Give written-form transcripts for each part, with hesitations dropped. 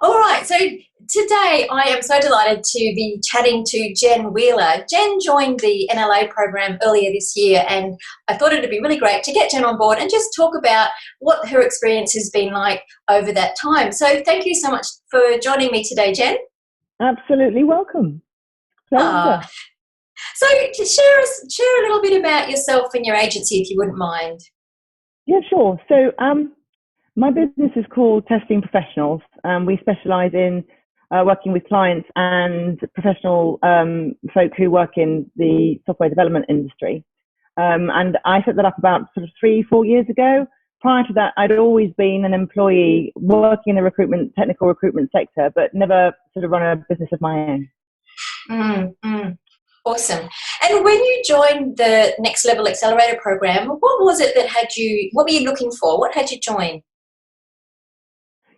All right, so today I am so delighted to be chatting to Jen Wheeler. Jen joined the NLA program earlier this year, and I thought it'd be really great to get Jen on board and just talk about what her experience has been like over that time. So thank you so much for joining me today, Jen. Absolutely welcome. Pleasure. So share a little bit about yourself and your agency, if you wouldn't mind. Yeah, sure. So my business is called Testing Professionals. We specialize in working with clients and professional folk who work in the software development industry. And I set that up about sort of 3-4 years ago. Prior to that, I'd always been an employee working in the technical recruitment sector, but never sort of run a business of my own. Awesome. And when you joined the Next Level Accelerator program, what was it that what were you looking for? What had you join?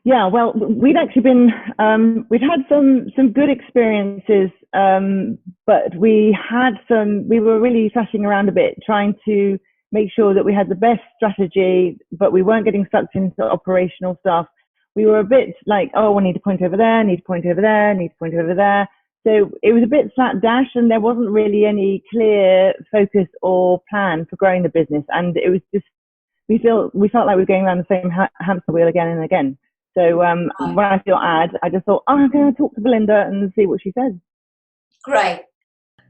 Yeah, well, we'd actually we'd had some good experiences, but we were really thrashing around a bit, trying to make sure that we had the best strategy, but we weren't getting sucked into operational stuff. We were a bit like, oh, I need to point over there, need to point over there, need to point over there. So it was a bit slapdash, and there wasn't really any clear focus or plan for growing the business. And it was just, we felt like we were going around the same hamster wheel again and again. So when I saw ad, I just thought, oh, I'm going to talk to Belinda and see what she says. Great.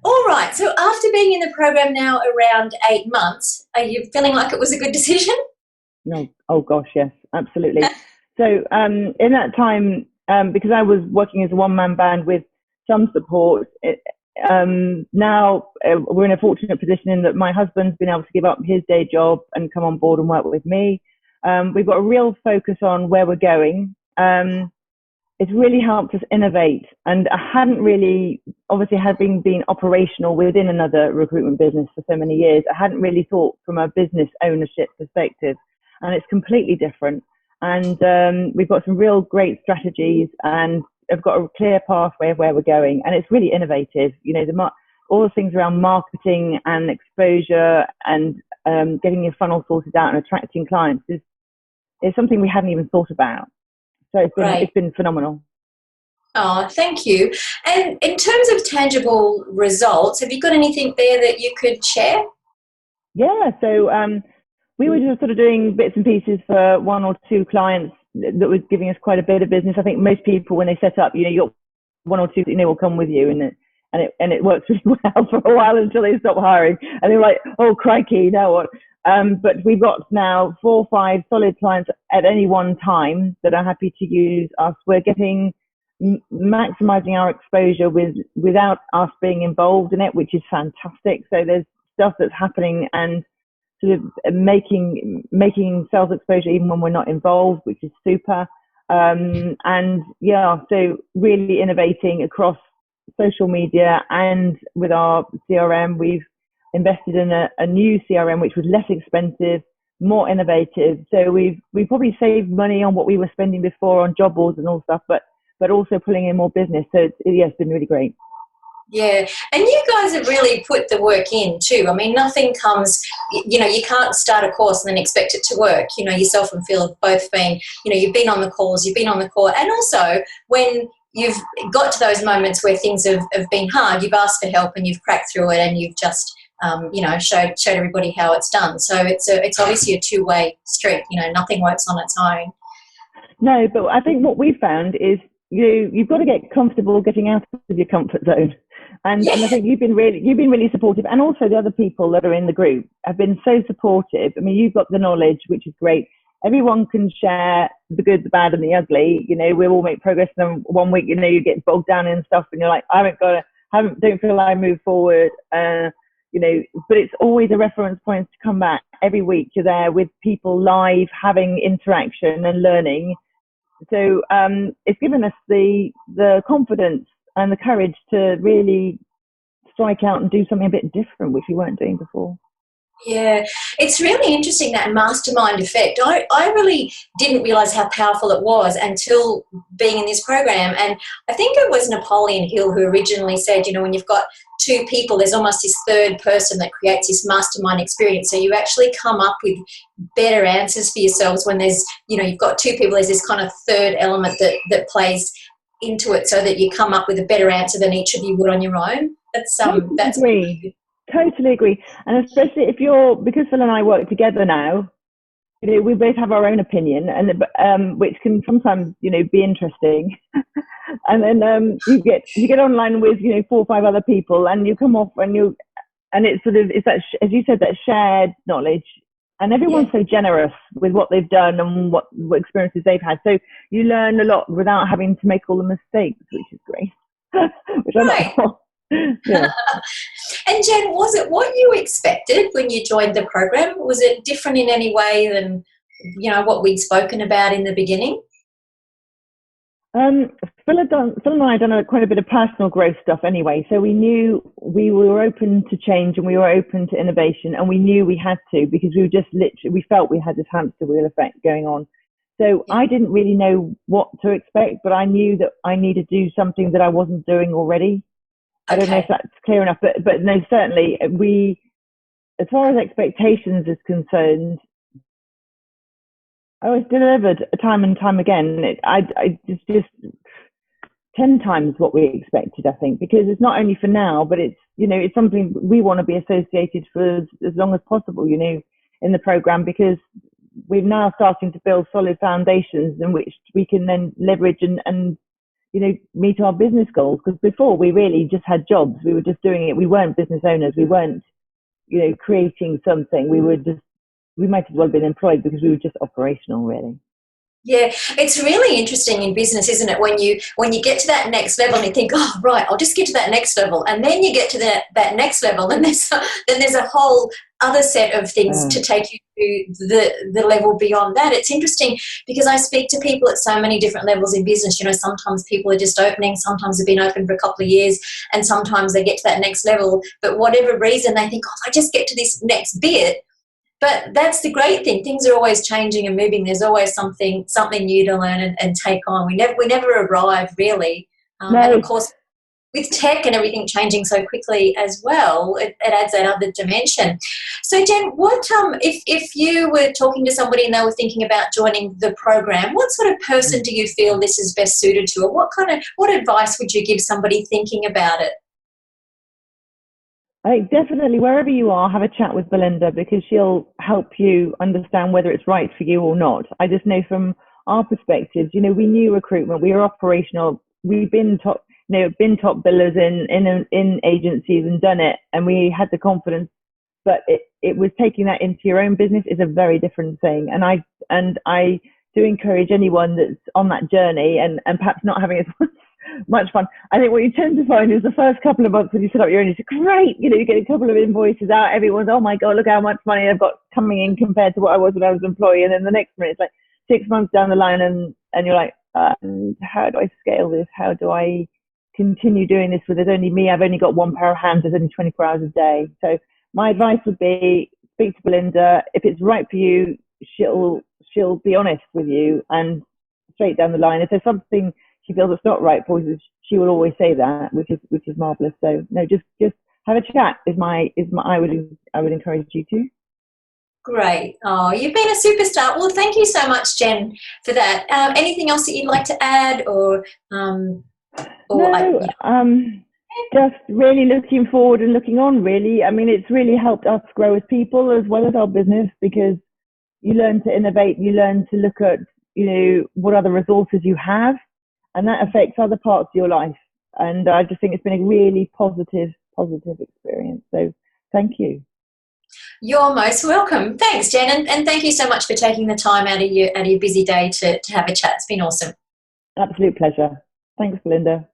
All right. So after being in the program now around 8 months, are you feeling like it was a good decision? No. Oh, gosh, yes, absolutely. So in that time, because I was working as a one-man band with some support, now we're in a fortunate position in that my husband's been able to give up his day job and come on board and work with me. We've got a real focus on where we're going. It's really helped us innovate, and I hadn't really, obviously having been operational within another recruitment business for so many years, I hadn't really thought from a business ownership perspective, and it's completely different. And we've got some real great strategies, and I've got a clear pathway of where we're going, and it's really innovative. You know, all the things around marketing and exposure and getting your funnel sorted out and attracting clients is something we hadn't even thought about. So it's been phenomenal. Oh, thank you. And in terms of tangible results, have you got anything there that you could share? Yeah, so we were just sort of doing bits and pieces for 1 or 2 clients that was giving us quite a bit of business. I think most people, when they set up, you know, you got 1 or 2 that you know will come with you, and it works really well for a while until they stop hiring, and they're like, oh crikey, now what? But we've got now 4 or 5 solid clients at any one time that are happy to use us. We're maximizing our exposure without us being involved in it, which is fantastic. So there's stuff that's happening and sort of making sales exposure even when we're not involved, which is super. And yeah, so really innovating across social media and with our CRM. We've invested in a new CRM, which was less expensive, more innovative. So we've probably saved money on what we were spending before on job boards and all stuff, but also pulling in more business. So it's been really great. Yeah, and you guys have really put the work in too. I mean, nothing comes, you know, you can't start a course and then expect it to work. You know, yourself and Phil have both been, you know, you've been on the calls, you've been on the call, and also when you've got to those moments where things have been hard, you've asked for help and you've cracked through it, and you've just you know, showed everybody how it's done. So it's obviously a two-way street. You know, nothing works on its own. No, but I think what we found is you've got to get comfortable getting out of your comfort zone, and I think you've been really supportive, and also the other people that are in the group have been so supportive. I mean, you've got the knowledge, which is great. Everyone can share the good, the bad, and the ugly. You know, we all make progress. And then one week, you know, you get bogged down in stuff, and you're like, don't feel like I move forward. You know, but it's always a reference point to come back every week. You're there with people live, having interaction and learning. So it's given us the confidence and the courage to really strike out and do something a bit different, which we weren't doing before. Yeah, it's really interesting, that mastermind effect. I really didn't realize how powerful it was until being in this program. And I think it was Napoleon Hill who originally said, when you've got two people, there's almost this third person that creates this mastermind experience. So you actually come up with better answers for yourselves when there's, you've got two people, there's this kind of third element that plays into it, so that you come up with a better answer than each of you would on your own. That's agree. Totally agree. And especially because Phil and I work together now, we both have our own opinion, and which can sometimes, be interesting. And then you get online with 4 or 5 other people, and you come off and it's that, as you said, that shared knowledge, and everyone's so generous with what they've done and what experiences they've had. So you learn a lot without having to make all the mistakes, which is great. Which right. I'm not. Yeah. And Jen, was it what you expected when you joined the program? Was it different in any way than what we'd spoken about in the beginning? Phil and I had done quite a bit of personal growth stuff anyway, so we knew we were open to change and we were open to innovation, and we knew we had to, because we felt we had this hamster wheel effect going on. So I didn't really know what to expect, but I knew that I needed to do something that I wasn't doing already. I don't know if that's clear enough, but no, certainly as far as expectations is concerned, I was delivered time and time again. I just 10 times what we expected, I think, because it's not only for now, but it's something we want to be associated for as long as possible, in the program, because we're now starting to build solid foundations in which we can then leverage and meet our business goals. Because before, we really just had jobs. We were just doing it. We weren't business owners. We weren't, creating something. We might as well have been employed, because we were just operational, really. Yeah, it's really interesting in business, isn't it? When you get to that next level and you think, oh, right, I'll just get to that next level, and then you get to that next level, and there's a whole other set of things to take you to the level beyond that. It's interesting because I speak to people at so many different levels in business. Sometimes people are just opening, sometimes they've been open for a couple of years, and sometimes they get to that next level. But whatever reason, they think, oh, if I just get to this next bit. But that's the great thing. Things are always changing and moving. There's always something new to learn and take on. We never arrive, really. No. And of course, with tech and everything changing so quickly as well, it adds that other dimension. So, Jen, what if you were talking to somebody and they were thinking about joining the program, what sort of person do you feel this is best suited to, or what advice would you give somebody thinking about it? I think definitely, wherever you are, have a chat with Belinda, because she'll help you understand whether it's right for you or not. I just know from our perspective, we knew recruitment, we were operational, we've been top billers in agencies and done it, and we had the confidence. But it was taking that into your own business is a very different thing. And I do encourage anyone that's on that journey and perhaps not having as much fun. I think what you tend to find is the first couple of months when you set up your own, it's great. You get a couple of invoices out. Everyone's, oh my God, look how much money I've got coming in compared to what I was when I was employee. And then the next minute, it's like 6 months down the line, and you're like, how do I scale this? How do I continue doing this with only me? I've only got one pair of hands. There's only 24 hours a day. So my advice would be, speak to Belinda. If it's right for you, she'll be honest with you and straight down the line. If there's something she feels it's not right for you, she will always say that, which is marvelous. So no, just have a chat I would encourage you to. Great. Oh, you've been a superstar. Well, thank you so much, Jen, for that. Anything else that you'd like to add, just really looking forward and looking on, really. I mean, it's really helped us grow as people as well as our business, because you learn to innovate, you learn to look at, what other resources you have, and that affects other parts of your life. And I just think it's been a really positive experience. So thank you. You're most welcome. Thanks, Jen. And thank you so much for taking the time out of your busy day to have a chat. It's been awesome. Absolute pleasure. Thanks, Belinda.